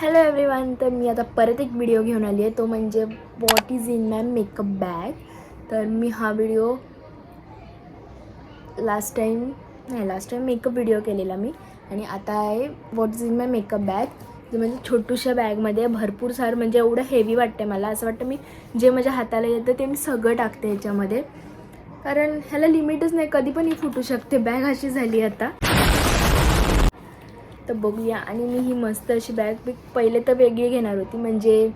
Hello everyone. तर मी आता परत एक व्हिडिओ घेऊन आली आहे, तो म्हणजे what is in my makeup bag. तर मी हा video last time makeup video केलेला मी, आणि आता आहे what is in my makeup bag. जे म्हणजे छोटूशा बॅगमध्ये भरपूर सारं, म्हणजे एवढं हेवी वाटते मला. असं वाटतं मी जे माझ्या हाताला येतं ते मी सगळं टाकते ह्याच्यामध्ये, कारण ह्याला लिमिटच नाही, कधी पण ही फुटू शकते. बॅग अशी झाली आता. तर बघूया. आणि मी ही मस्त अशी बॅग मी पहिले तर वेगळी घेणार होती, म्हणजे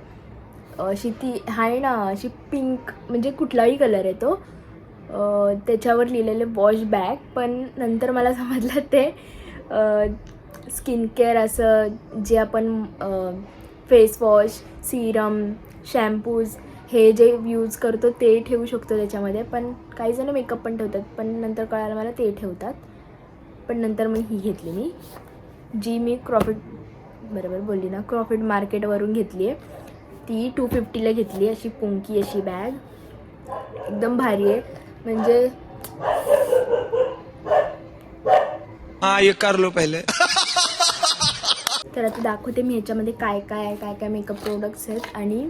अशी ती आहे ना, अशी पिंक, म्हणजे कुठलाही कलर आहे तो, त्याच्यावर लिहिलेले वॉश बॅग. पण नंतर मला समजलं ते स्किन केअर, असं जे आपण फेस वॉश, सिरम, शॅम्पूज हे जे यूज करतो ते ठेवू शकतो त्याच्यामध्ये. पण काही जण मेकअप पण ठेवतात, पण नंतर कळालं मला ते ठेवतात. पण नंतर मग ही घेतली मी, जी मी क्रॉफिट मार्केटवरून घेतली आहे. ती 250ला घेतली. अशी पुंकी अशी बॅग, एकदम भारी आहे. म्हणजे ये कर लो पहिले. तर आता दाखवते मी ह्याच्यामध्ये काय काय मेकअप प्रोडक्ट्स आहेत आणि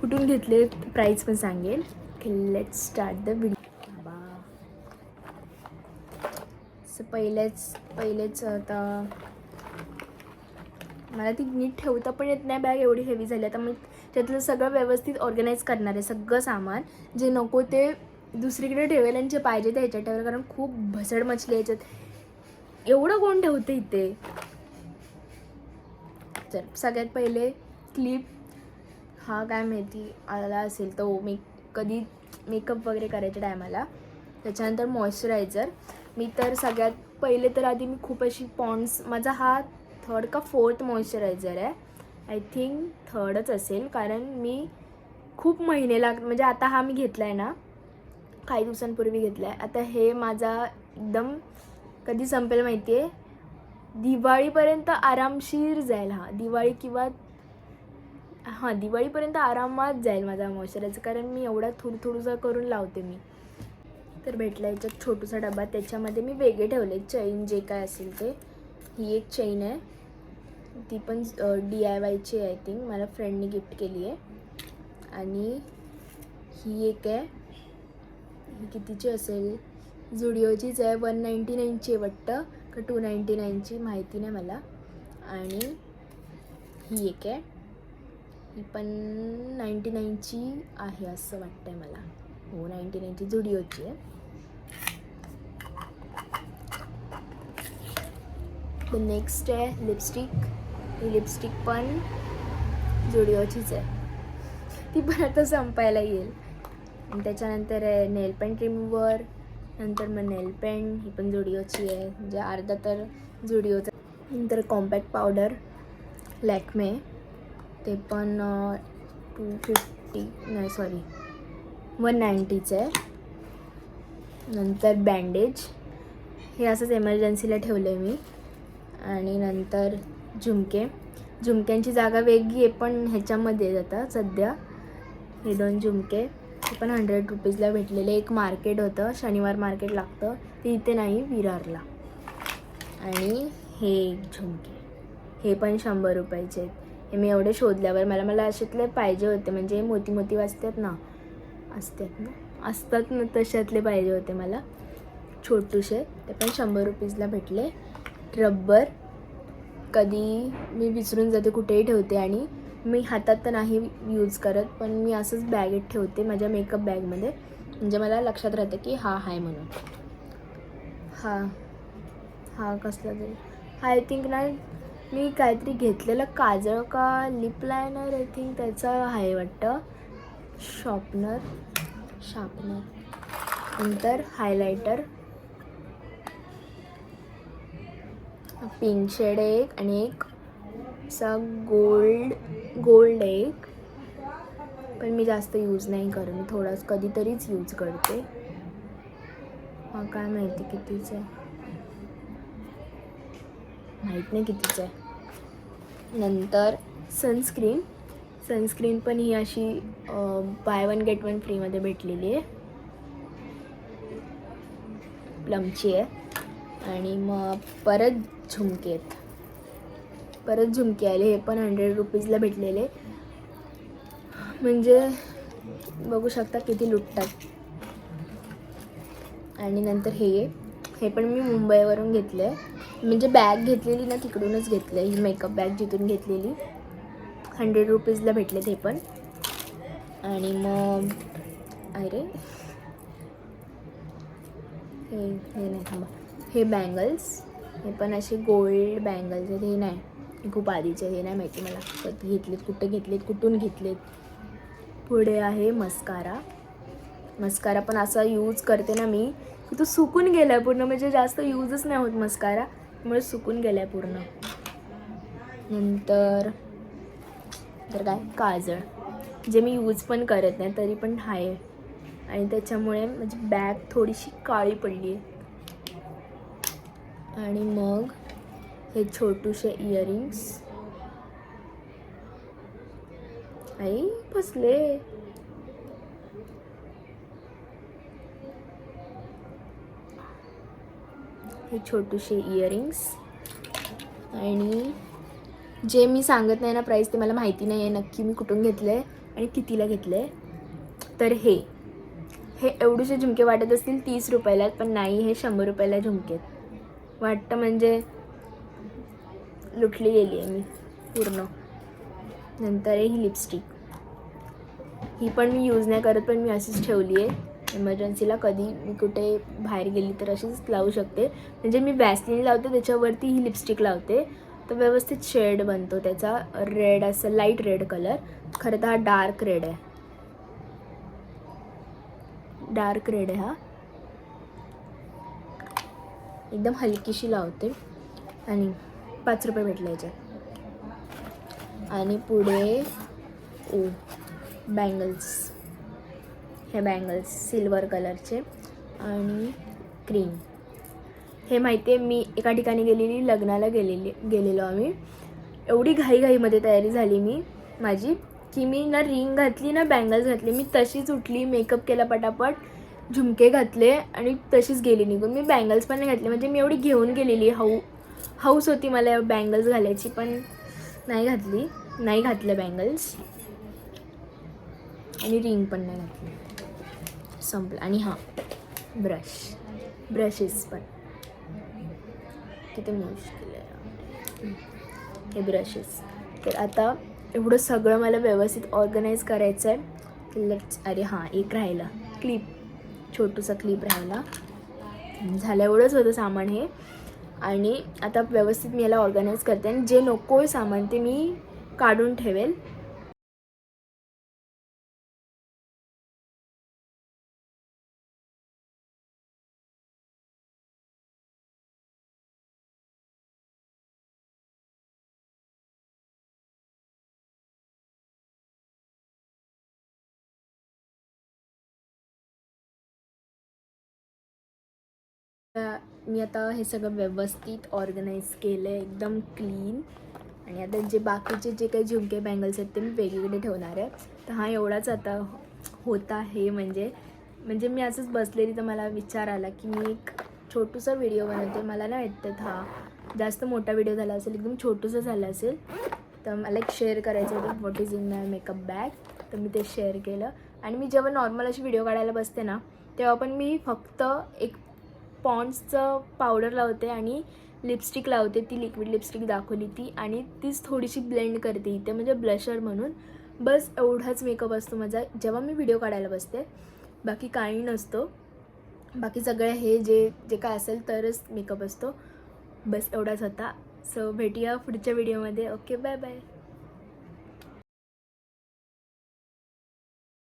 कुठून घेतले, प्राईस पण सांगेल. Let's start the video. पहिलेच आता मला ती नीट ठेवता पण येत नाही, बॅग एवढी हेवी झाली. आता मी त्यातलं सगळं व्यवस्थित ऑर्गनाईज करणार आहे, सगळं सामान जे नको ते दुसरीकडे ठेवेल आणि जे पाहिजे ते ह्याच्यात ठेवेल, कारण खूप भसड मचली ह्याच्यात. एवढं कोण ठेवते इथे. तर सगळ्यात पहिले क्लिप, हा काय माहिती आला असेल तो मी कधी मेकअप वगैरे करायच्या टायमाला. त्याच्यानंतर मॉइश्चरायझर. मी तर सगळ्यात पहिले तर आधी मी खूप अशी पॉन्ड्स, माझा हा 3rd का 4th मॉइश्चरायझर आहे, आय थिंक 3rdच असेल, कारण मी खूप महिने म्हणजे आता हा मी घेतला आहे ना, काही दिवसांपूर्वी घेतला आहे. आता हे माझा एकदम कधी संपेल माहिती आहे, दिवाळीपर्यंत आरामशीर जाईल. दिवाळीपर्यंत आरामात जाईल माझा मॉइश्चरायझर, कारण मी एवढा थोडंसं करून लावते मी. तर भेटला याच्यात छोटूसा डबा, त्याच्यामध्ये मी वेगळे ठेवले चैन, जे काय असेल ते. ही एक चैन आहे, ती पण DIYची आहे, आय थिंक मला फ्रेंडने गिफ्ट केली आहे. आणि ही एक आहे, ही कितीची असेल, झुडिओचीच आहे, 199ची आहे वाटतं का 299ची, माहिती नाही मला. आणि ही एक आहे, ही पण 99ची आहे असं वाटतं आहे मला. हो, 99ची झुडिओची आहे. द नेक्स्ट आहे लिपस्टिक. ही लिपस्टिक पण झुडिओचीच आहे, ती पण आता संपायला येईल. आणि त्याच्यानंतर आहे नेल पेंट रिमूव्हर, नंतर मग नेल पेंट, ही पण झुडिओची आहे, म्हणजे अर्धा तर झुडिओचा. नंतर कॉम्पॅक्ट पावडर लॅक्मे, ते पण 190चं आहे. नंतर बँडेज, हे असंच एमर्जन्सीला ठेवलं आहे मी. आणि नंतर झुमक्यांची जागा वेगळी आहे, पण ह्याच्यामध्ये जातात सध्या हे 2 झुमके. हे पण 100 रुपीजला भेटलेले. एक मार्केट होतं, शनिवार मार्केट लागतं ते, इथे नाही, विरारला. आणि हे झुमके, हे पण 100 रुपयाचे आहेत. हे मी एवढे शोधल्यावर मला अशातले पाहिजे होते, म्हणजे मोती असतात ना तशातले पाहिजे होते मला, छोटूशे. ते पण 100 रुपीजला भेटले. रब्बर, कधी मी विसरून जाते, कुठेही ठेवते, आणि मी हातात तर नाही यूज करत, पण मी असंच बॅगेत ठेवते माझ्या मेकअप बॅगमध्ये, म्हणजे मला लक्षात राहतं की हा आहे म्हणून. हा कसला तरी, आय थिंक ना, मी काहीतरी घेतलेलं काजळ का लिप लायनर, आय थिंक त्याचं आहे वाटतं. शार्पनर. नंतर हायलायटर, पिंक शेड एक, आणि एक असा गोल्ड एक, पण मी जास्त यूज नाही करत, मी थोडाच कधीतरीच यूज करते. हा काय माहिती कितीचं आहे, माहीत नाही कितीचं आहे. नंतर सनस्क्रीन पण ही अशी बाय 1 गेट 1 फ्रीमध्ये भेटलेली आहे, प्लमची आहे. आणि मग परत झुमके आहेत, परत झुमके आले, हे पण 100 रुपीजला भेटलेले. म्हणजे बघू शकता किती लुटतात. आणि नंतर हे पण मी मुंबईवरून घेतले आहे. म्हणजे बॅग घेतलेली ना तिकडूनच घेतलं आहे. ही मेकअप बॅग जिथून घेतलेली 100 रुपीजला भेटले ते पण. आणि मग अरे हे नाही थांबा, हे बँगल्स, हे पण असे गोल्ड बँगल्स आहेत. हे नाही, हे खूप आधीचे, हे नाही माहिती मला कधी घेतलेत, कुठे घेतलेत, कुठून घेतलेत. पुढे आहे मस्कारा. मस्कारा पण असा यूज करते ना मी की तो सुकून गेला आहे पूर्ण. म्हणजे जास्त यूजच नाही होत मस्कारा, त्यामुळे सुकून गेला आहे पूर्ण. नंतर काय काजळ, जे मी यूज पण करत नाही तरी पण आहे. आणि त्याच्यामुळे माझी बॅग थोडीशी काळी पडली आहे. आणि मग हे छोटूशे इयरिंग्स. आई फसले. हे छोटूशे इयरिंग्स. आणि जे मी सांगत नाही ना प्राईस, ते मला माहिती नाही आहे नक्की मी कुठून घेतलं आहे आणि कितीला घेतलं आहे. तर हे एवढेसे झुमके वाटत असतील 30 रुपयाला, पण नाही, हे 100 रुपयाला झुमके वाटतं. म्हणजे लुटली गेली आहे मी पूर्ण. नंतर ही लिपस्टिक, ही पण मी यूज नाही करत, पण मी अशीच ठेवली आहे इमर्जन्सीला. कधी मी कुठे बाहेर गेली तर अशीच लावू शकते. म्हणजे मी वॅसलीन लावते, त्याच्यावरती ही लिपस्टिक लावते, तर व्यवस्थित शेड बनतो त्याचा. रेड असं लाईट रेड कलर. खरं तर हा डार्क रेड आहे, डार्क रेड आहे हा. एकदम हलकीशी लावते. आणि 5 रुपये भेटले याच्यात. आणि पुढे बँगल्स, हे बँगल्स सिल्वर कलरचे आणि क्रीम. हे माहिती आहे, मी एका ठिकाणी गेलेली, लग्नाला गेलेलो आम्ही. एवढी घाईमध्ये तयारी झाली माझी की मी ना रिंग घातली ना बँगल्स घातली. मी तशीच उठली, मेकअप केला पटापट, झुमके घातले आणि तशीच गेली निघून. मी बँगल्स पण नाही घातले. म्हणजे मी एवढी घेऊन गेलेली, हौस होती मला बँगल्स घालायची, पण नाही घातलं बँगल्स. आणि रिंग पण नाही घातली, संपलं. आणि हां, ब्रशेस पण किती मुश्किल आहे हे ब्रशेस. तर आता एवढं सगळं मला व्यवस्थित ऑर्गनाईज करायचं आहे. अरे हां, एक राहिला, क्लिप, छोटूसा क्लिप राहिला. झालं, एवढंच होतं सामान हे. आणि आता व्यवस्थित मी याला ऑर्गनाईज करते. आणि जे नको आहे सामान ते मी काढून ठेवेल. मी आता हे सगळं व्यवस्थित ऑर्गनाईज केलं आहे, एकदम क्लीन. आणि आता जे बाकीचे जे काही झुमके बँगल्स आहेत ते मी वेगवेगळे ठेवणार आहे. तर हा एवढाच आता होता हे. म्हणजे मी असंच बसलेली तर मला विचार आला की मी एक छोटूसा व्हिडिओ बनवते. मला नाही वाटतं हा जास्त मोठा व्हिडिओ झाला असेल, एकदम छोटूसा झाला असेल. तर मला एक शेअर करायचं होतं, what is in my makeup bag. तर मी ते शेअर केलं. आणि मी जेव्हा नॉर्मल अशी व्हिडिओ काढायला बसते ना, तेव्हा पण मी फक्त एक पॉन्ड्सचं पावडर लावते आणि लिपस्टिक लावते. ती लिक्विड लिपस्टिक दाखवली ती, आणि तीच थोडीशी ब्लेंड करते इथे, म्हणजे ब्लशर म्हणून. बस एवढाच मेकअप असतो माझा जेव्हा मी व्हिडिओ काढायला बसते. बाकी काही नसतो. बाकी सगळं हे जे काय असेल तरच मेकअप असतो. बस एवढाच होता. सो भेटूया पुढच्या व्हिडिओमध्ये. Okay, bye bye.